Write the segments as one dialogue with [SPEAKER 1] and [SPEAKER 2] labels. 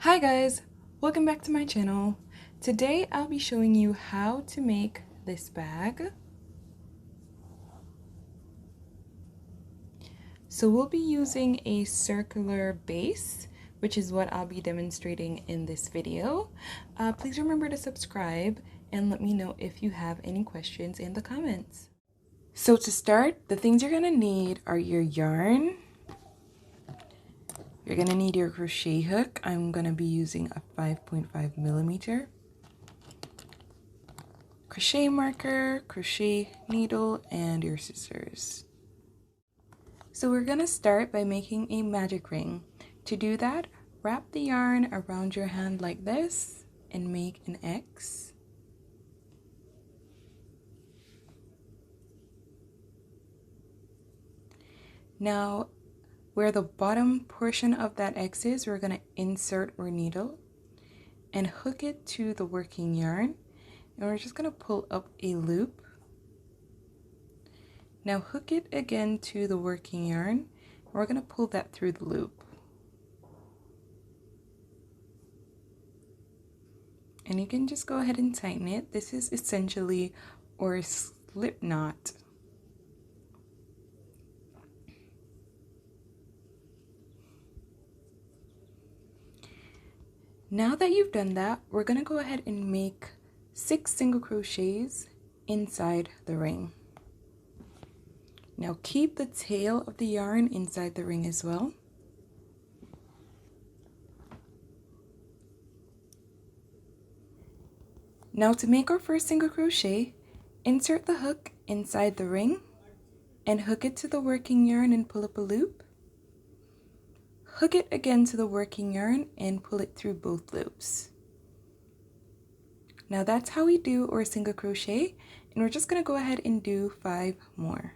[SPEAKER 1] Hi guys, welcome back to my channel. Today I'll be showing you how to make this bag. So we'll be using a circular base, which is what I'll be demonstrating in this video. Please remember to subscribe and let me know if you have any questions in the comments. So to start, the things you're gonna need are your yarn. You're gonna need your crochet hook. I'm gonna be using a 5.5 millimeter. Crochet marker, crochet needle, and your scissors. So we're gonna start by making a magic ring. To do that, wrap the yarn around your hand like this and make an X. Now, where the bottom portion of that X is, we're gonna insert our needle and hook it to the working yarn. And we're just gonna pull up a loop. Now hook it again to the working yarn. We're gonna pull that through the loop. And you can just go ahead and tighten it. This is essentially our slip knot. Now that you've done that, we're gonna go ahead and make 6 single crochets inside the ring. Now keep the tail of the yarn inside the ring as well. Now to make our first single crochet, insert the hook inside the ring and hook it to the working yarn and pull up a loop. Hook it again to the working yarn and pull it through both loops. Now that's how we do our single crochet, and we're just going to go ahead and do 5 more.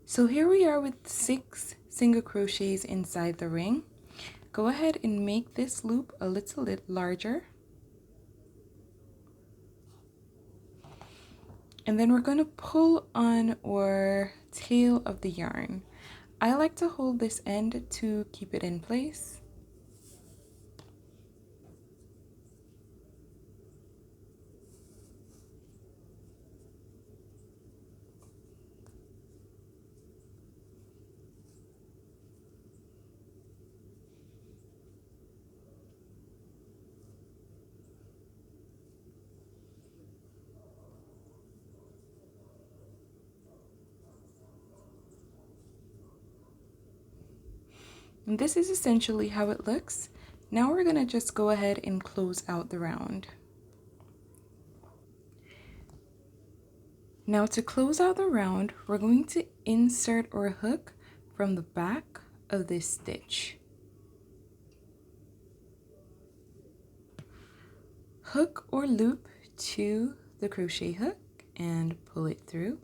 [SPEAKER 1] So here we are with 6 single crochets inside the ring. Go ahead and make this loop a little bit larger. And then we're going to pull on our tail of the yarn. I like to hold this end to keep it in place. And this is essentially how it looks. Now we're going to just go ahead and close out the round. Now to close out the round, we're going to insert our hook from the back of this stitch. Hook or loop to the crochet hook and pull it through.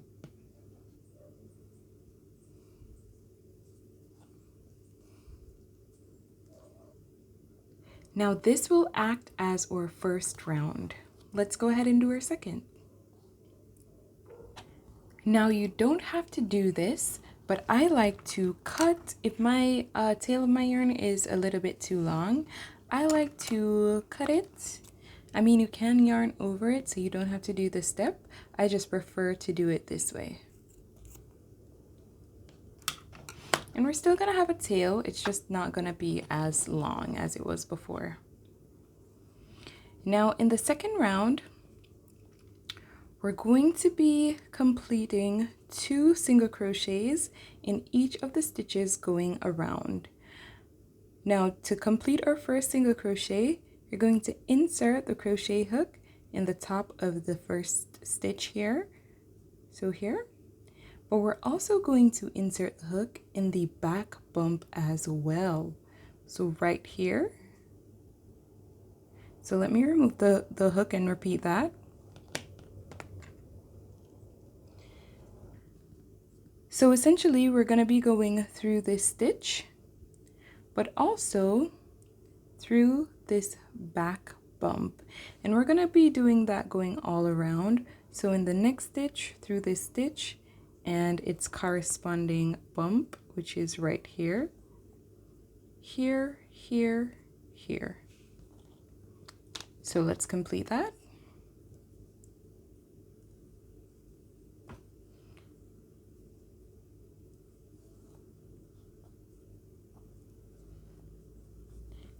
[SPEAKER 1] Now this will act as our first round. Let's go ahead and do our second. Now you don't have to do this, but I like to cut, if my tail of my yarn is a little bit too long, I like to cut it. I mean, you can yarn over it so you don't have to do this step. I just prefer to do it this way. And we're still gonna have a tail, it's just not gonna be as long as it was before. Now in the second round, we're going to be completing 2 single crochets in each of the stitches going around. Now to complete our first single crochet, you're going to insert the crochet hook in the top of the first stitch here, so here, but we're also going to insert the hook in the back bump as well, so right here. So let me remove the hook and repeat that. So essentially we're going to be going through this stitch, but also through this back bump, and we're going to be doing that going all around. So in the next stitch, through this stitch and its corresponding bump, which is right here, here, here, here. So let's complete that.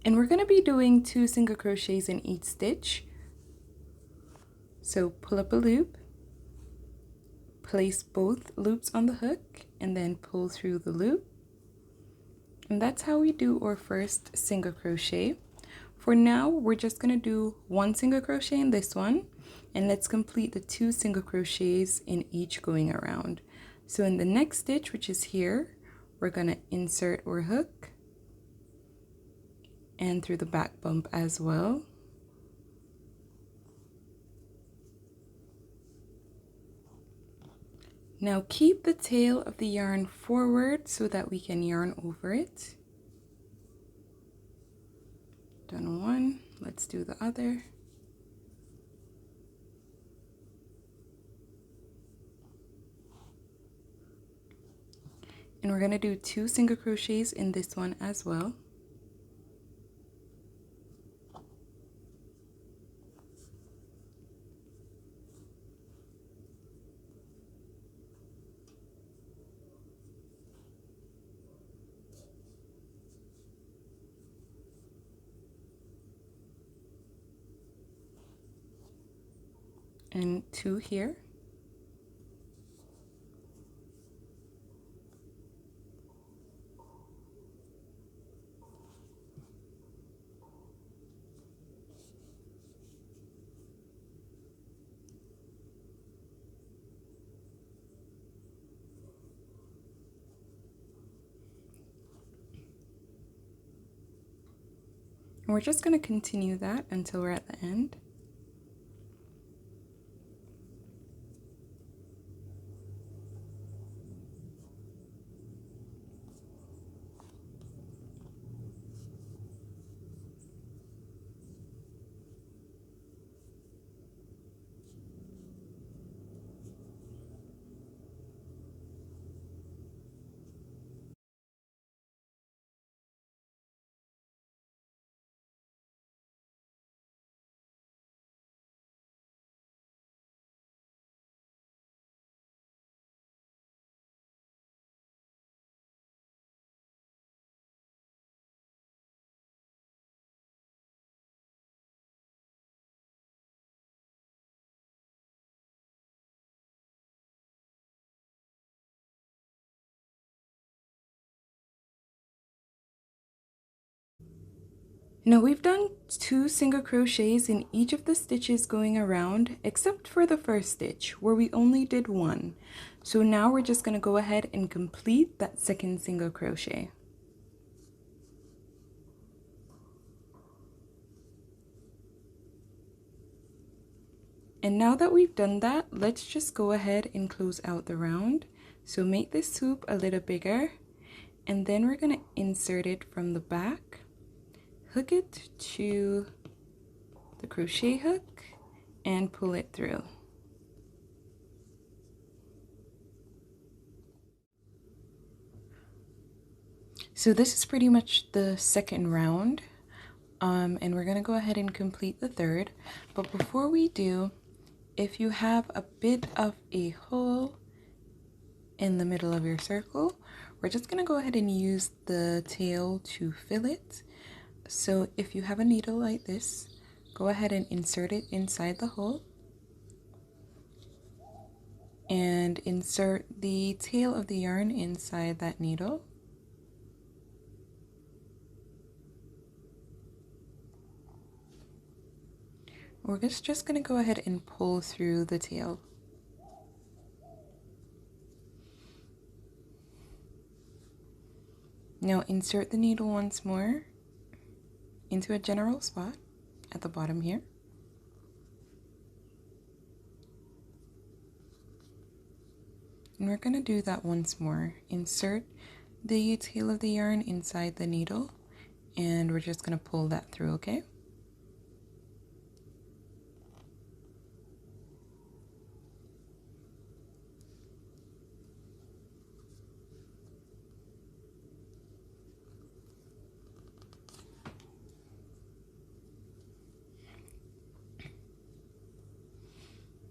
[SPEAKER 1] And we're going to be doing 2 single crochets in each stitch. So pull up a loop, place both loops on the hook, and then pull through the loop. And that's how we do our first single crochet. For now, we're just going to do 1 single crochet in this one, and let's complete the 2 single crochets in each going around. So in the next stitch, which is here, we're going to insert our hook and through the back bump as well. Now keep the tail of the yarn forward so that we can yarn over it. Done one, let's do the other. And we're going to do 2 single crochets in this one as well. And 2 here. And we're just going to continue that until we're at the end. Now we've done 2 single crochets in each of the stitches going around, except for the first stitch where we only did 1. So now we're just going to go ahead and complete that second single crochet. And now that we've done that, let's just go ahead and close out the round. So make this hoop a little bigger, and then we're going to insert it from the back. Hook it to the crochet hook and pull it through. So this is pretty much the second round, and we're gonna go ahead and complete the third. But before we do, if you have a bit of a hole in the middle of your circle, we're just gonna go ahead and use the tail to fill it. So if you have a needle like this, go ahead and insert it inside the hole and insert the tail of the yarn inside that needle. We're just going to go ahead and pull through the tail. Now insert the needle once more into a general spot at the bottom here. And we're going to do that once more. Insert the tail of the yarn inside the needle, and we're just going to pull that through, okay?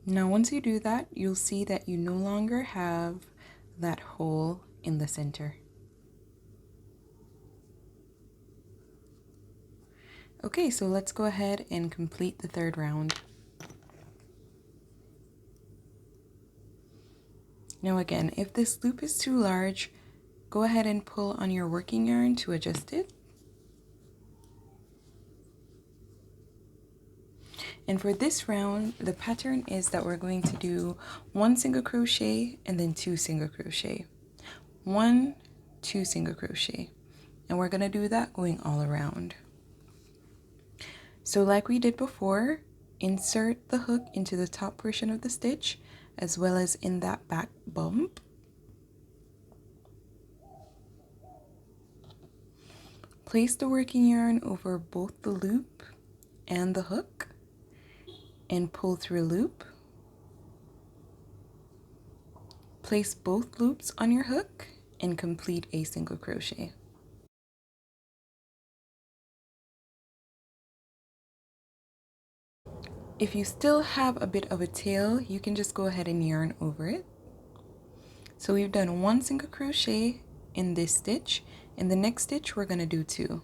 [SPEAKER 1] Now once you do that, you'll see that you no longer have that hole in the center. Okay, so let's go ahead and complete the third round. Now again, if this loop is too large, go ahead and pull on your working yarn to adjust it. And for this round, the pattern is that we're going to do 1 single crochet and then 2 single crochet. 1, 2 single crochet. And we're going to do that going all around. So like we did before, insert the hook into the top portion of the stitch as well as in that back bump. Place the working yarn over both the loop and the hook and pull through a loop. Place both loops on your hook and complete a single crochet. If you still have a bit of a tail, you can just go ahead and yarn over it. So we've done 1 single crochet in this stitch. In the next stitch, we're going to do 2.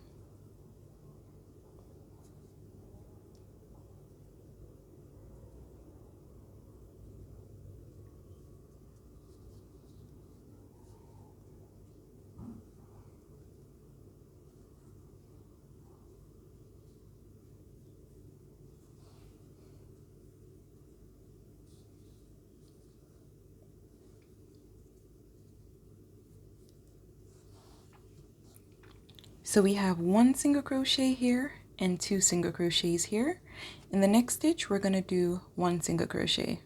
[SPEAKER 1] So we have 1 single crochet here and 2 single crochets here. In the next stitch, we're going to do 1 single crochet.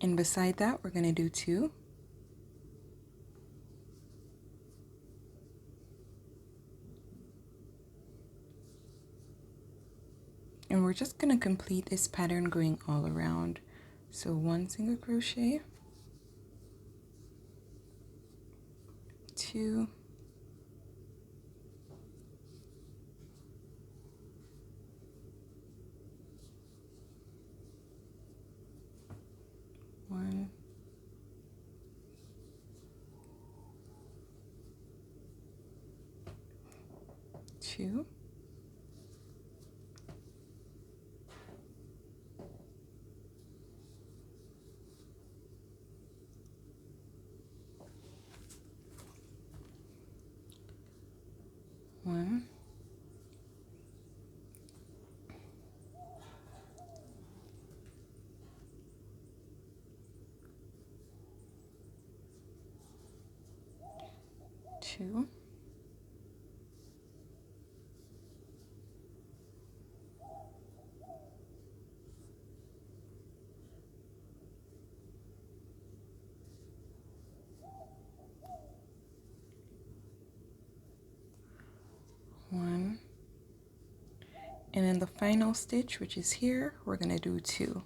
[SPEAKER 1] And beside that, we're going to do 2. And we're just going to complete this pattern going all around. So 1 single crochet, 2, 1, 2, 1, 2, 1, and in the final stitch, which is here, we're going to do 2.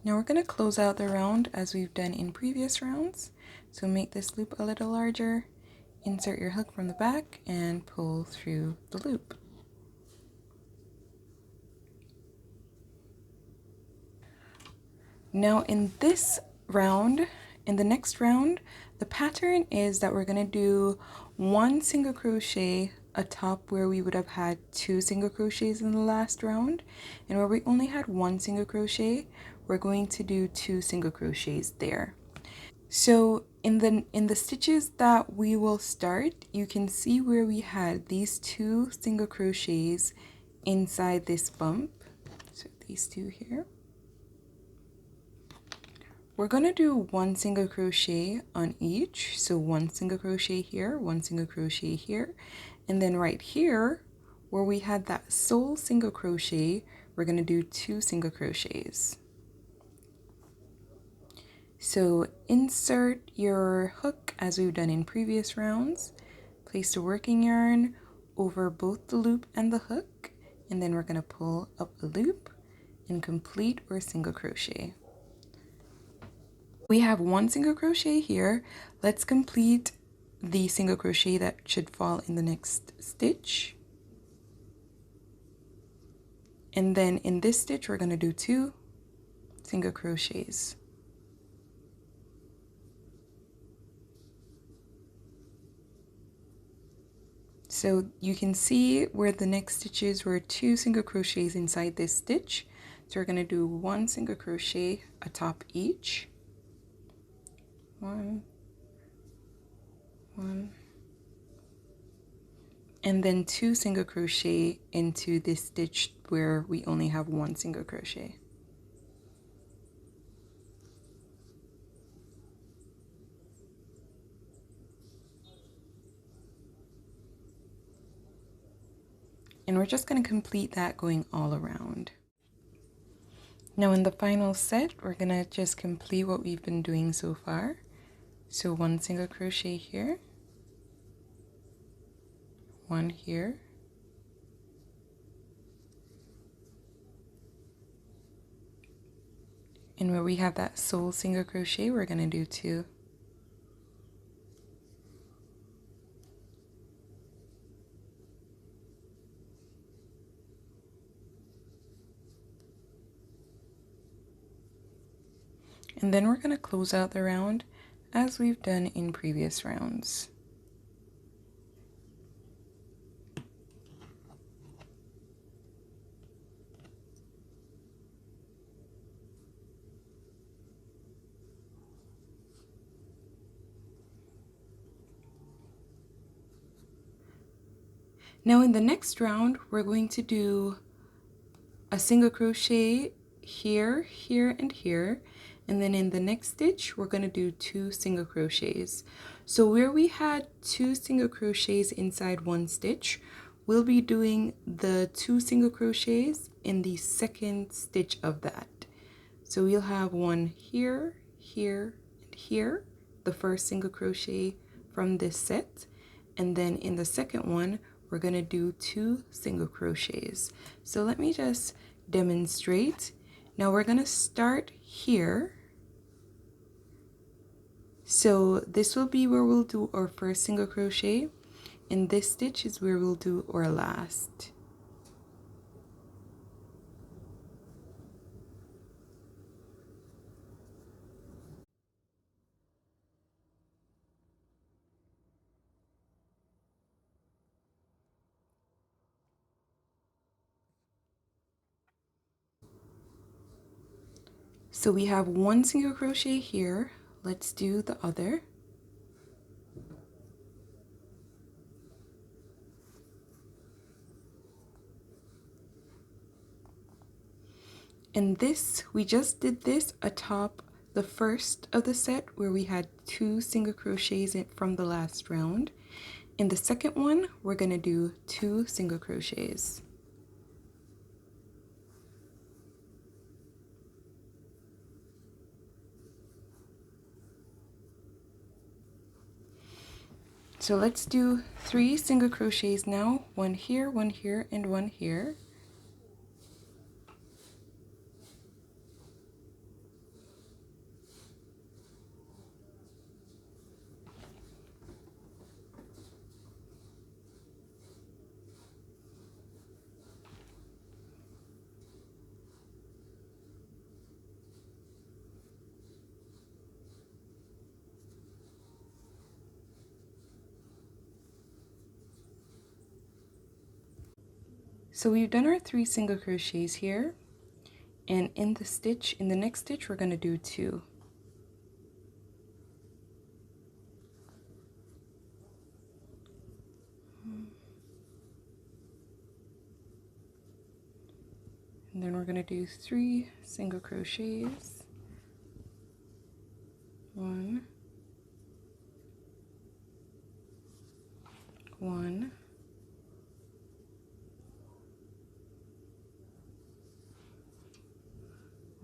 [SPEAKER 1] Now we're going to close out the round as we've done in previous rounds. So make this loop a little larger, insert your hook from the back and pull through the loop. Now in the next round, the pattern is that we're going to do 1 single crochet atop where we would have had 2 single crochets in the last round, and where we only had 1 single crochet, we're going to do 2 single crochets there. So in the stitches that we will start, you can see where we had these 2 single crochets inside this bump. So these 2 here. We're going to do 1 single crochet on each. So 1 single crochet here, 1 single crochet here, and then right here where we had that sole single crochet, we're going to do 2 single crochets. So insert your hook as we've done in previous rounds, place the working yarn over both the loop and the hook, and then we're going to pull up the loop and complete our single crochet. We have 1 single crochet here. Let's complete the single crochet that should fall in the next stitch. And then in this stitch, we're going to do 2 single crochets. So you can see where the next stitches were 2 single crochets inside this stitch. So we're going to do 1 single crochet atop each. 1, 1, and then 2 single crochet into this stitch where we only have 1 single crochet. And we're just going to complete that going all around. Now in the final set, we're going to just complete what we've been doing so far. So 1 single crochet here, 1 here, and where we have that sole single crochet, we're going to do 2. And then we're going to close out the round as we've done in previous rounds. Now in the next round, we're going to do a single crochet here, here, and here. And then in the next stitch, we're going to do 2 single crochets. So where we had 2 single crochets inside 1 stitch, we'll be doing the 2 single crochets in the second stitch of that. So we'll have 1 here, here, and here, the first single crochet from this set. And then in the second one, we're going to do 2 single crochets. So let me just demonstrate. Now we're going to start here. So this will be where we'll do our first single crochet, and this stitch is where we'll do our last. So we have 1 single crochet here. Let's do the other. And this, we just did this atop the first of the set where we had 2 single crochets from the last round. In the second one, we're going to do 2 single crochets. So let's do 3 single crochets now, 1 here, 1 here, and 1 here. So we've done our 3 single crochets here, and in the next stitch, we're going to do 2. And then we're going to do 3 single crochets. 1, 1,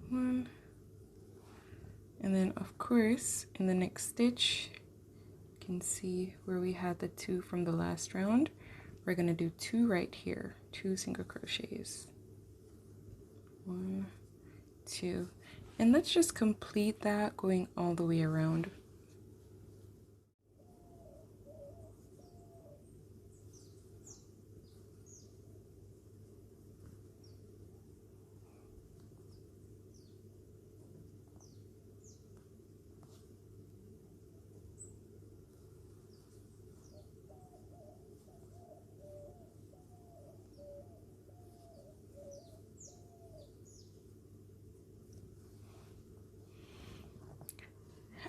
[SPEAKER 1] 1, and then of course in the next stitch you can see where we had the 2 from the last round. We're going to do 2 right here, 2 single crochets. 1, 2, and let's just complete that going all the way around.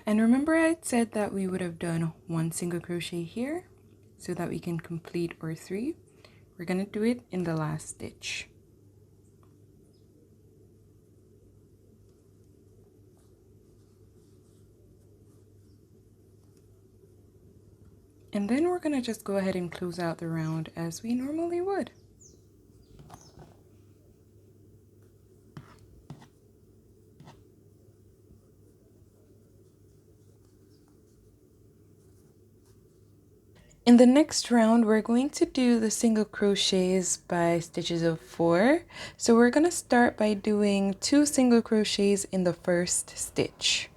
[SPEAKER 1] And remember I said that we would have done 1 single crochet here so that we can complete our 3. We're going to do it in the last stitch. And then we're going to just go ahead and close out the round as we normally would. In the next round, we're going to do the single crochets by stitches of 4. So we're going to start by doing 2 single crochets in the first stitch.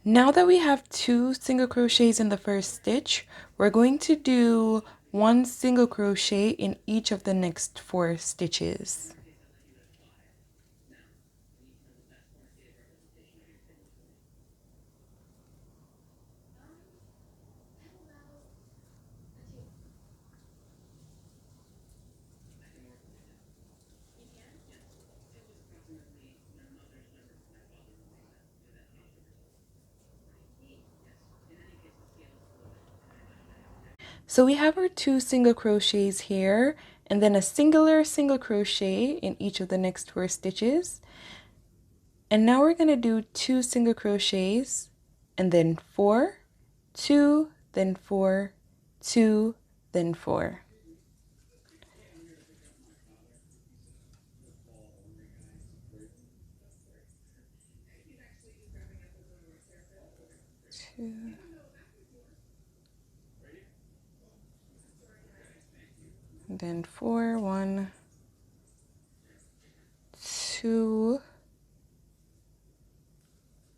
[SPEAKER 1] Now that we have 2 single crochets in the first stitch, we're going to do 1 single crochet in each of the next 4 stitches. So we have our 2 single crochets here, and then a single crochet in each of the next 4 stitches. And now we're going to do 2 single crochets and then 4, 2, then 4, 2, then 4. Two, then 4, 1, 2,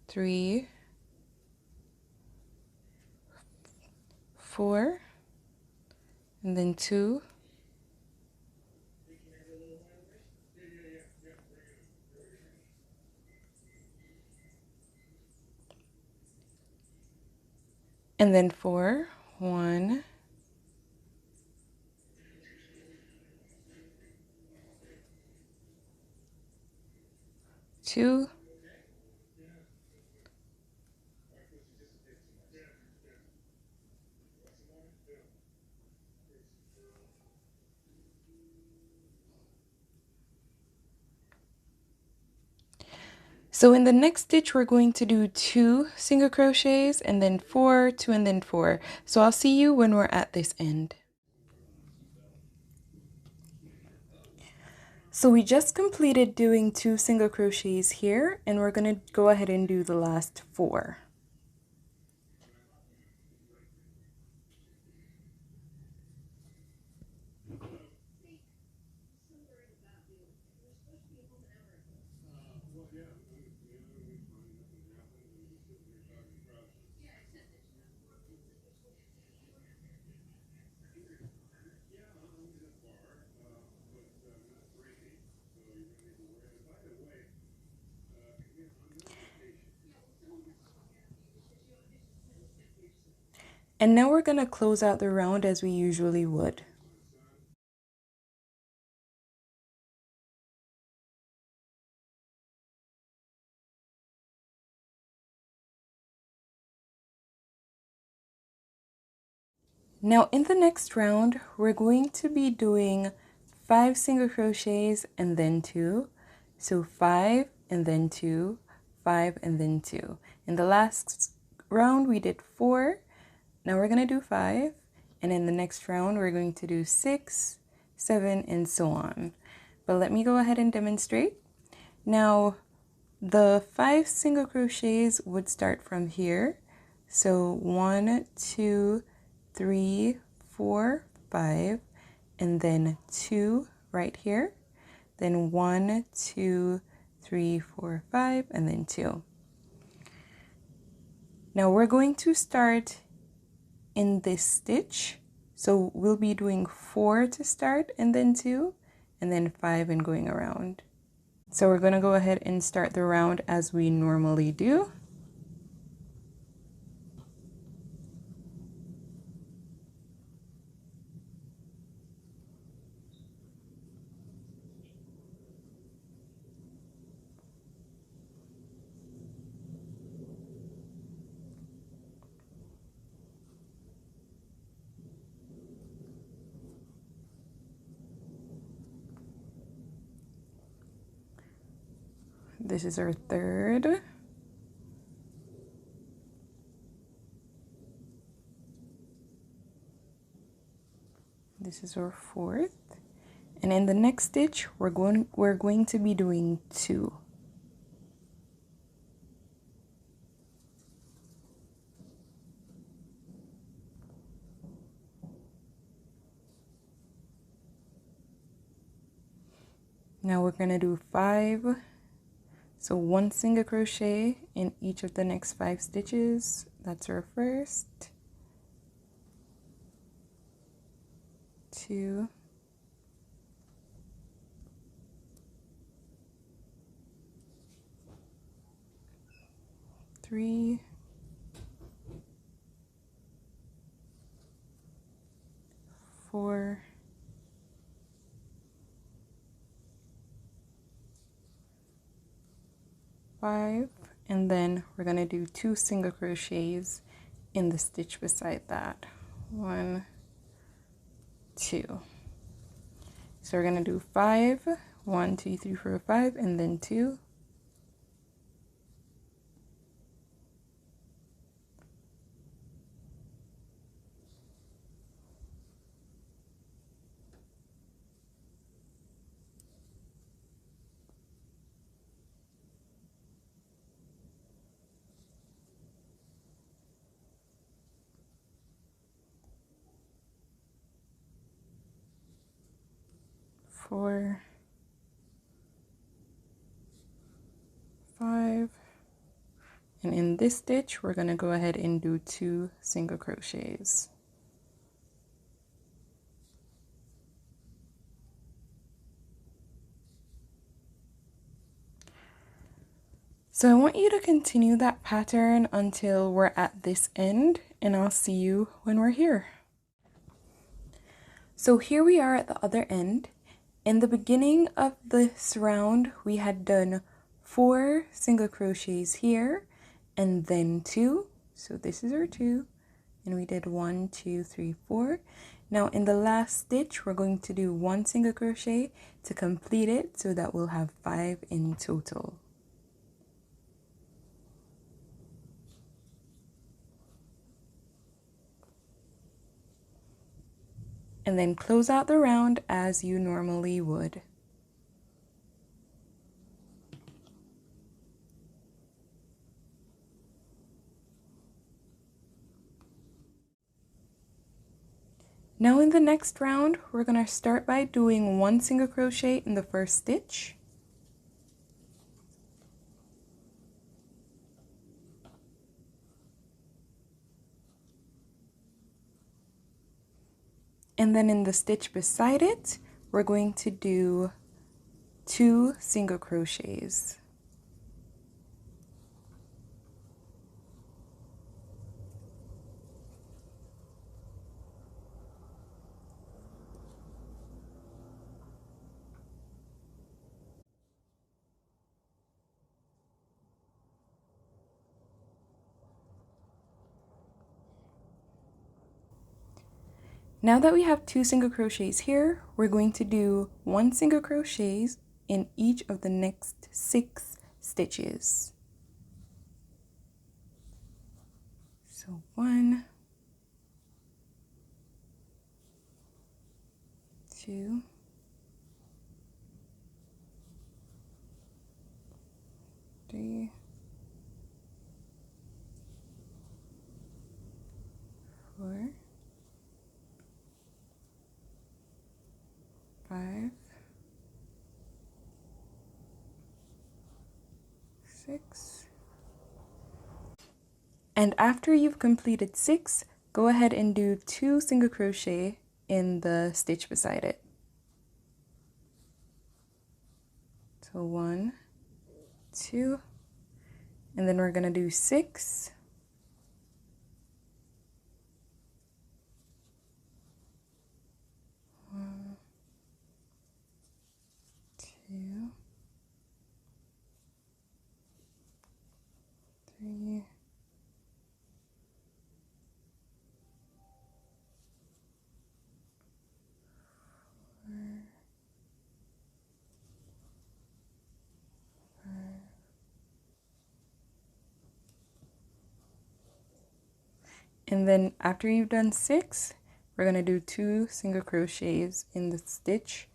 [SPEAKER 1] 3, 4, and then 2, and then 4, 1, 2, so in the next stitch we're going to do 2 single crochets and then 4, 2, and then 4. So I'll see you when we're at this end. So we just completed doing 2 single crochets here, and we're going to go ahead and do the last 4. And now we're going to close out the round as we usually would. Now in the next round, we're going to be doing 5 single crochets and then 2. So 5 and then 2, 5 and then 2. In the last round, we did 4. Now we're going to do 5. And in the next round, we're going to do 6, 7, and so on. But let me go ahead and demonstrate. Now, the 5 single crochets would start from here. So 1, 2, 3, 4, 5, and then 2 right here. Then 1, 2, 3, 4, 5, and then 2. Now we're going to start in this stitch. So we'll be doing 4 to start and then 2, and then 5 and going around. So we're going to go ahead and start the round as we normally do. This is our third. This is our fourth. And in the next stitch, we're going to be doing 2. Now we're going to do 5. So 1 single crochet in each of the next 5 stitches. That's our first. 2. 3. 4. 5, and then we're going to do 2 single crochets in the stitch beside that. 1, 2. So we're going to do 5, 1, 2, 3, 4, 5, and then 2. 4, 5, and in this stitch we're going to go ahead and do 2 single crochets. So I want you to continue that pattern until we're at this end, and I'll see you when we're here. So here we are at the other end. In the beginning of this round, we had done 4 single crochets here and then 2. So this is our 2, and we did 1, 2, 3, 4. Now in the last stitch, we're going to do 1 single crochet to complete it, so that we'll have 5 in total. And then close out the round as you normally would. Now in the next round, we're going to start by doing 1 single crochet in the first stitch. And then in the stitch beside it, we're going to do 2 single crochets. Now that we have 2 single crochets here, we're going to do 1 single crochet in each of the next 6 stitches. So 1, 2, 3, 4, 5, 6. And after you've completed 6, go ahead and do 2 single crochet in the stitch beside it. So 1, 2, and then we're going to do 6. 1, 2, 3, 4, 5. And then after you've done 6, we're going to do 2 single crochets in the stitch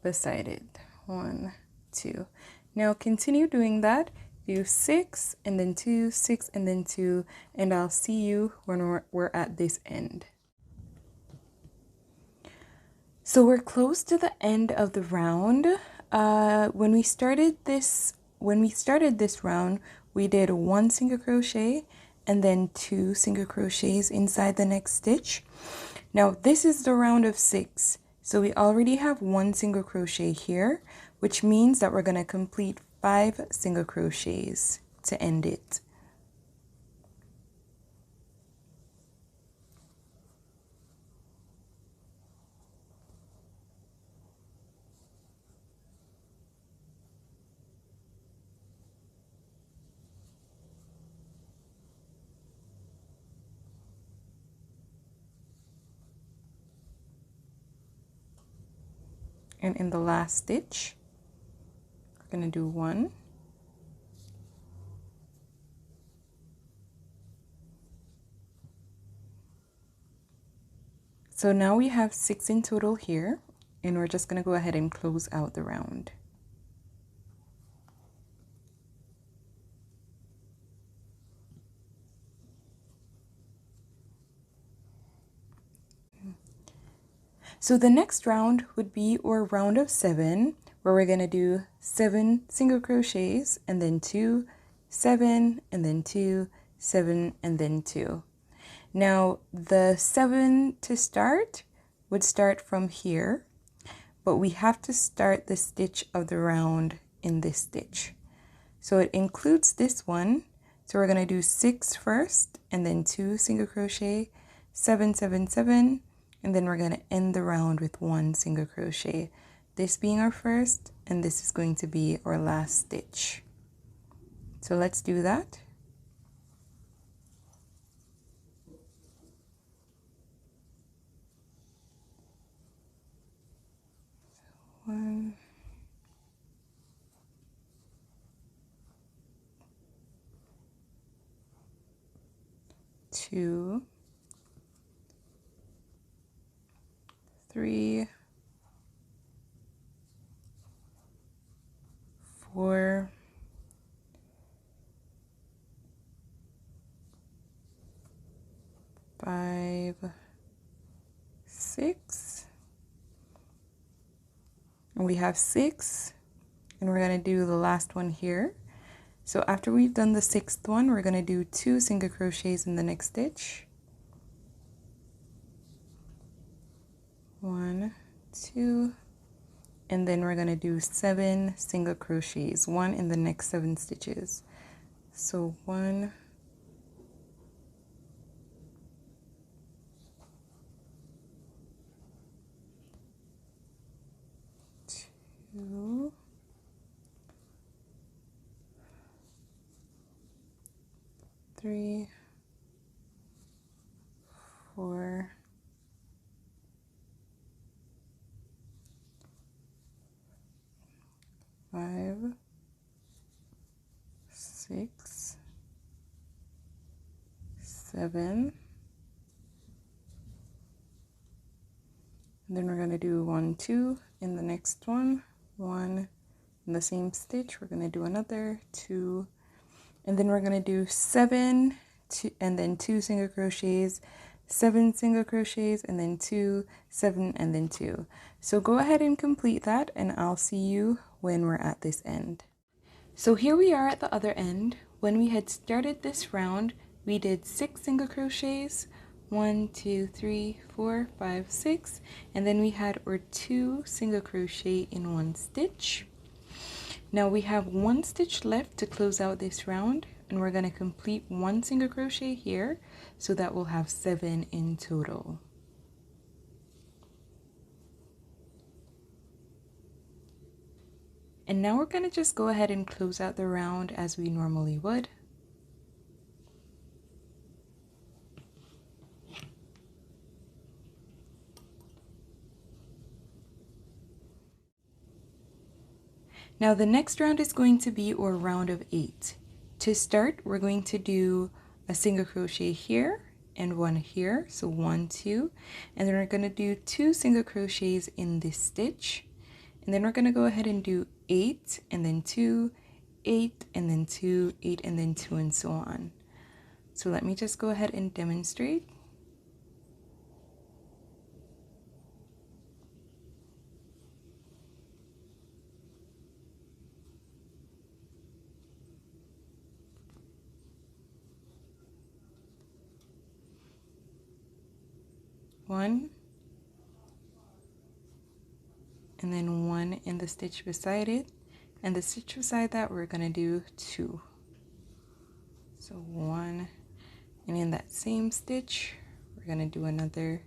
[SPEAKER 1] beside it. 1, 2. Now continue doing that. Do 6 and then 2, 6 and then 2, and I'll see you when we're at this end. So we're close to the end of the round. When we started this round, we did 1 single crochet and then 2 single crochets inside the next stitch. Now this is the round of 6, so we already have 1 single crochet here, which means that we're going to complete 5 single crochets to end it. And in the last stitch, we're going to do 1, so now we have 6 in total here, and we're just going to go ahead and close out the round. So the next round would be our round of 7, where we're going to do 7 single crochets and then 2, 7, and then 2, 7, and then 2. Now the 7 to start would start from here, but we have to start the stitch of the round in this stitch. So it includes this one. So we're going to do 6 first and then 2 single crochet, 7, 7, 7, and then we're going to end the round with 1 single crochet. This being our first, and this is going to be our last stitch. So let's do that. So 1, 2, 3, 4, 5, 6, and we have 6, and we're going to do the last one here. So after we've done the 6th one, we're going to do 2 single crochets in the next stitch. 1, 2, and then we're going to do 7 single crochets, 1 in the next 7 stitches. So 1, 2, 3, 4, 5, 6, 7, and then we're going to do 1, 2 in the next one, 1 in the same stitch. We're going to do another 2, and then we're going to do 7, 2, and then 2 single crochets, 7 single crochets, and then 2, 7, and then 2. So go ahead and complete that, and I'll see you when we're at this end. So here we are at the other end. When we had started this round, we did 6 single crochets, 1, 2, 3, 4, 5, 6, and then we had our 2 single crochet in 1 stitch. Now we have 1 stitch left to close out this round, and we're going to complete 1 single crochet here, so that we'll have 7 in total. And now we're going to just go ahead and close out the round as we normally would. Now the next round is going to be our round of 8. To start, we're going to do a single crochet here and 1 here, so 1, 2, and then we're going to do 2 single crochets in this stitch, and then we're going to go ahead and do 8 and then 2, 8 and then 2, 8 and then 2, and so on. So let me just go ahead and demonstrate. One, and then 1 in the stitch beside it, and the stitch beside that we're gonna do 2. So 1, and in that same stitch we're gonna do another,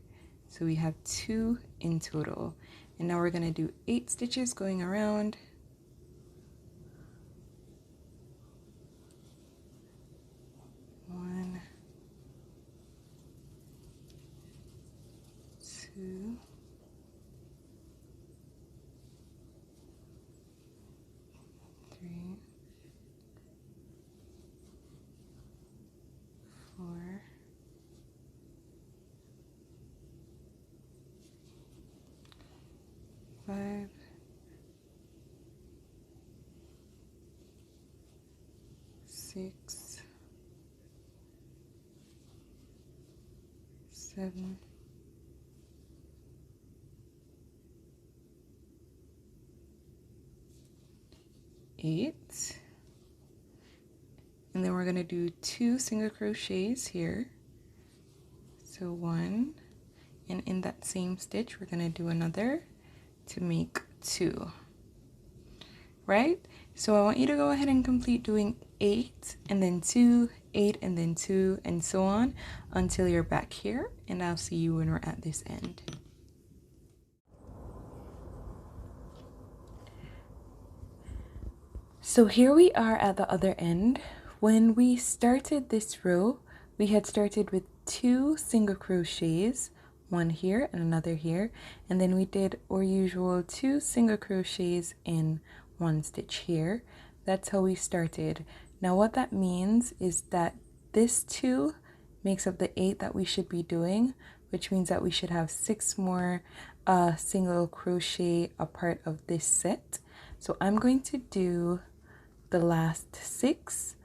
[SPEAKER 1] so we have 2 in total. And now we're gonna do 8 stitches going around. 1, 2, 3, 4, 5, 6, 7, 8, and then we're going to do 2 single crochets here, so 1, and in that same stitch we're going to do another to make 2, right? So I want you to go ahead and complete doing 8 and then 2, 8 and then 2, and so on until you're back here, and I'll see you when we're at this end. So here we are at the other end. When we started this row, we had started with 2 single crochets, 1 here and another here, and then we did our usual 2 single crochets in 1 stitch here. That's how we started. Now what that means is that this 2 makes up the 8 that we should be doing, which means that we should have 6 more single crochet a part of this set. So I'm going to do the last 6.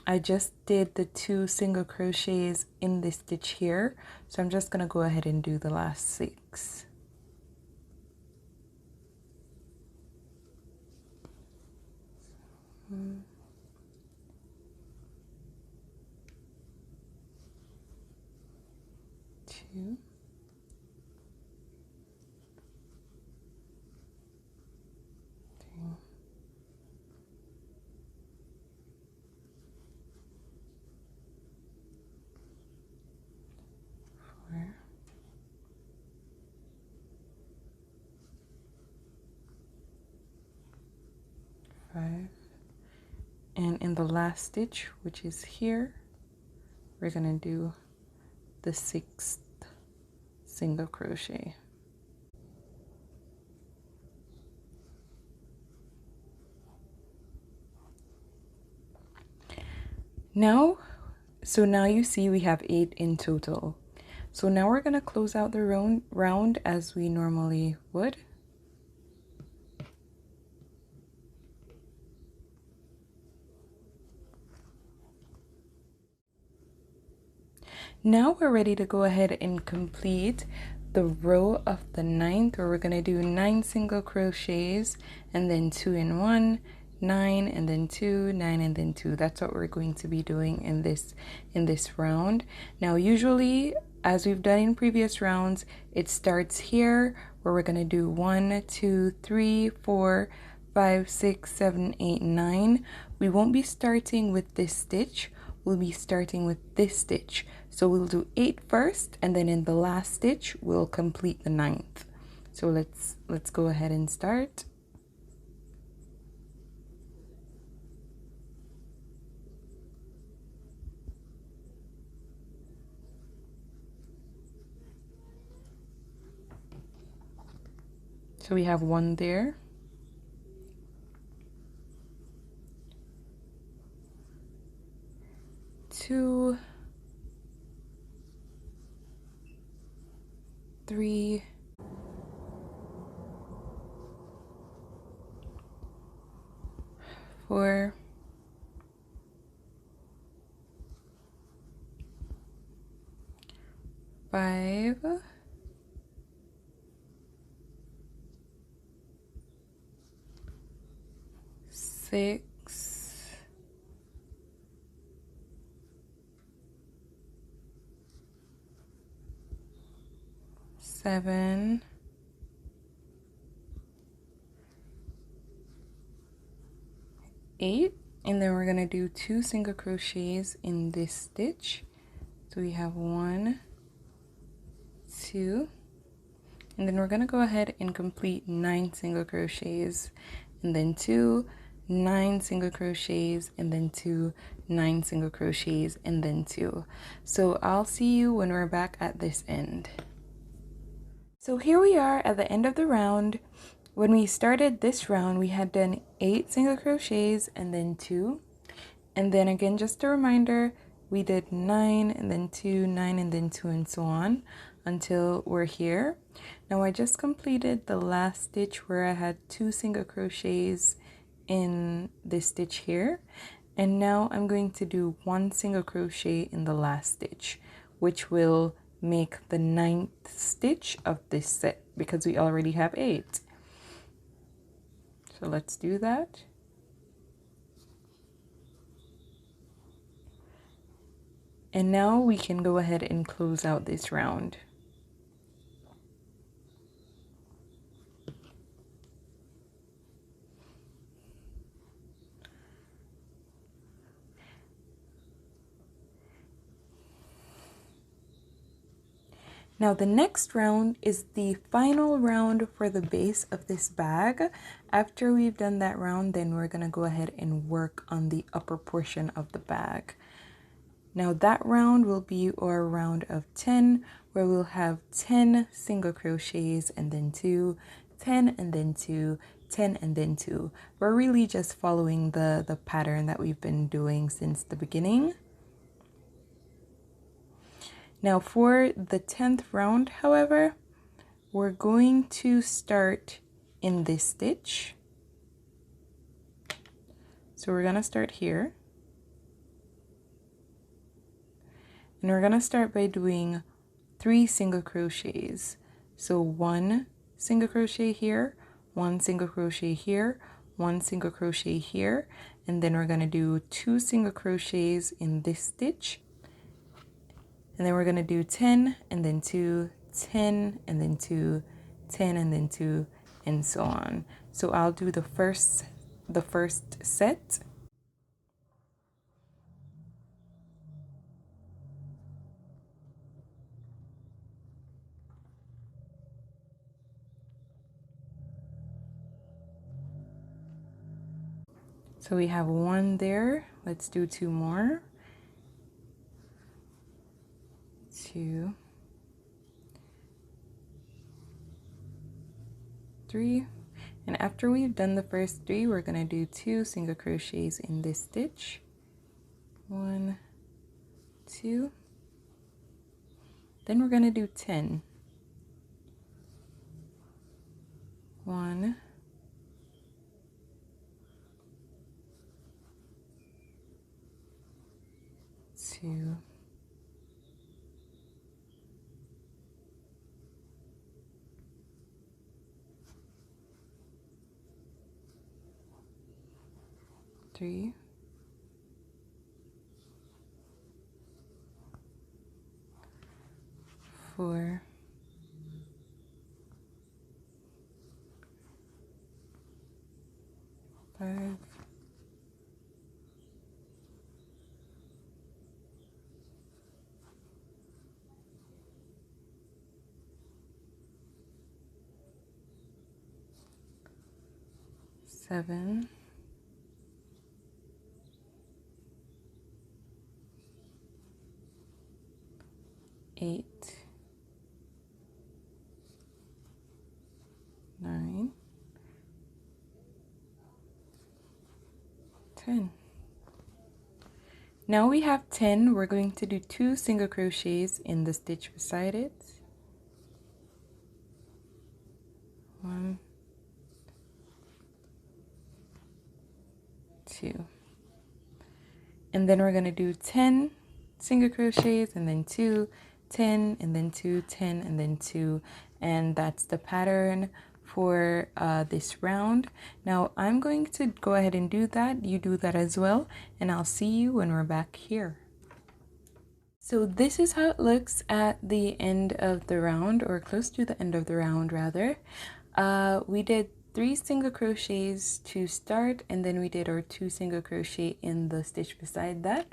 [SPEAKER 1] I just did the 2 single crochets in this stitch here, so I'm just gonna go ahead and do the last 6. Two, 3, 4, 5, and in the last stitch, which is here, we're gonna do the 6th single crochet. Now, so now you see we have 8 in total. So now we're going to close out the round as we normally would. Now we're ready to go ahead and complete the row of the 9th, where we're going to do 9 single crochets and then 2 in 1, 9 and then 2, 9 and then 2. That's what we're going to be doing in this round. Now usually, as we've done in previous rounds, it starts here where we're going to do 1, 2, 3, 4, 5, 6, 7, 8, 9. We won't be starting with this stitch. We'll be starting with this stitch. So we'll do 8 first, and then in the last stitch we'll complete the 9th. So let's go ahead and start. So we have 1 there. 2, 3, 4, 5, 6, 7, 8, and then we're gonna do 2 single crochets in this stitch. So we have 1, 2, and then we're gonna go ahead and complete 9 single crochets, and then 2, 9 single crochets, and then 2, 9 single crochets, and then 2. So I'll see you when we're back at this end. So here we are at the end of the round. When we started this round, we had done 8 single crochets and then 2. And then again, just a reminder, we did 9 and then 2, 9 and then 2, and so on until we're here. Now I just completed the last stitch where I had 2 single crochets in this stitch here. And now I'm going to do 1 single crochet in the last stitch, which will make the 9th stitch of this set because we already have 8. So let's do that. And now we can go ahead and close out this round. Now the next round is the final round for the base of this bag. After we've done that round, then we're gonna go ahead and work on the upper portion of the bag. Now that round will be our round of 10, where we'll have 10 single crochets and then 2, 10 and then 2, 10 and then 2. We're really just following the pattern that we've been doing since the beginning. Now for the 10th round, however, we're going to start in this stitch. So we're gonna start here. And we're gonna start by doing 3 single crochets. So 1 single crochet here, 1 single crochet here, 1 single crochet here, and then we're gonna do 2 single crochets in this stitch. And then we're gonna do 10 and then 2, 10 and then 2, 10 and then 2, and so on. So I'll do the first set. So we have 1 there. Let's do 2 more. 2, 3, and after we've done the first 3, we're gonna do 2 single crochets in this stitch. 1, 2. Then we're going to do 10. 1, 2, 3, 4, 5, 7, 8, 9, 10. Now we have 10. We're going to do 2 single crochets in the stitch beside it. 1, 2. And then we're going to do 10 single crochets and then 2, 10, and then 2, 10, and then 2. And that's the pattern for this round. Now I'm going to go ahead and do that. You do that as well, and I'll see you when we're back here. So this is how it looks at the end of the round, or close to the end of the round rather. We did 3 single crochets to start, and then we did our 2 single crochet in the stitch beside that,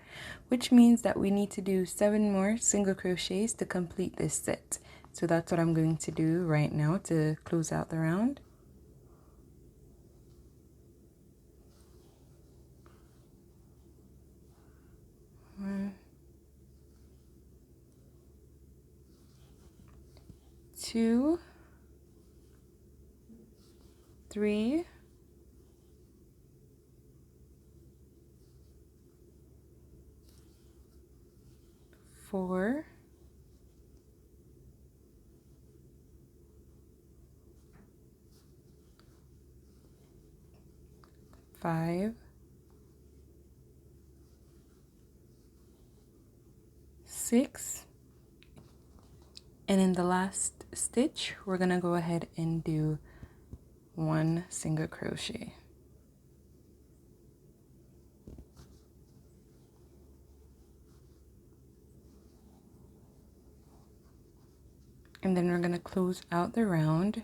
[SPEAKER 1] which means that we need to do 7 more single crochets to complete this set. So that's what I'm going to do right now to close out the round. One, 2, 3, 4, 5, 6, and in the last stitch we're gonna go ahead and do 1 single crochet. And then we're gonna close out the round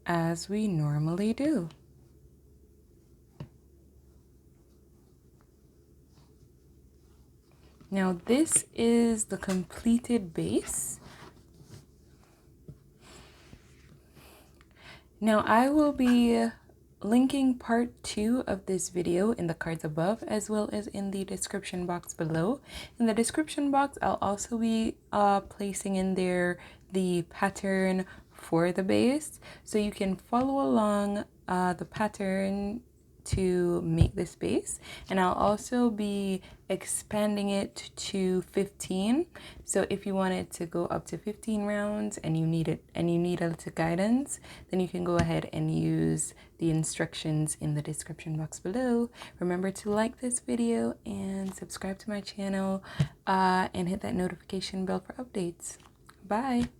[SPEAKER 1] as we normally do. Now this is the completed base. Now I will be linking part 2 of this video in the cards above, as well as in the description box below. In the description box, I'll also be placing in there the pattern for the base, so you can follow along the pattern to make this base. And I'll also be expanding it to 15. So if you wanted to go up to 15 rounds and you need a little guidance, then you can go ahead and use the instructions in the description box below. Remember to like this video and subscribe to my channel, and hit that notification bell for updates. Bye.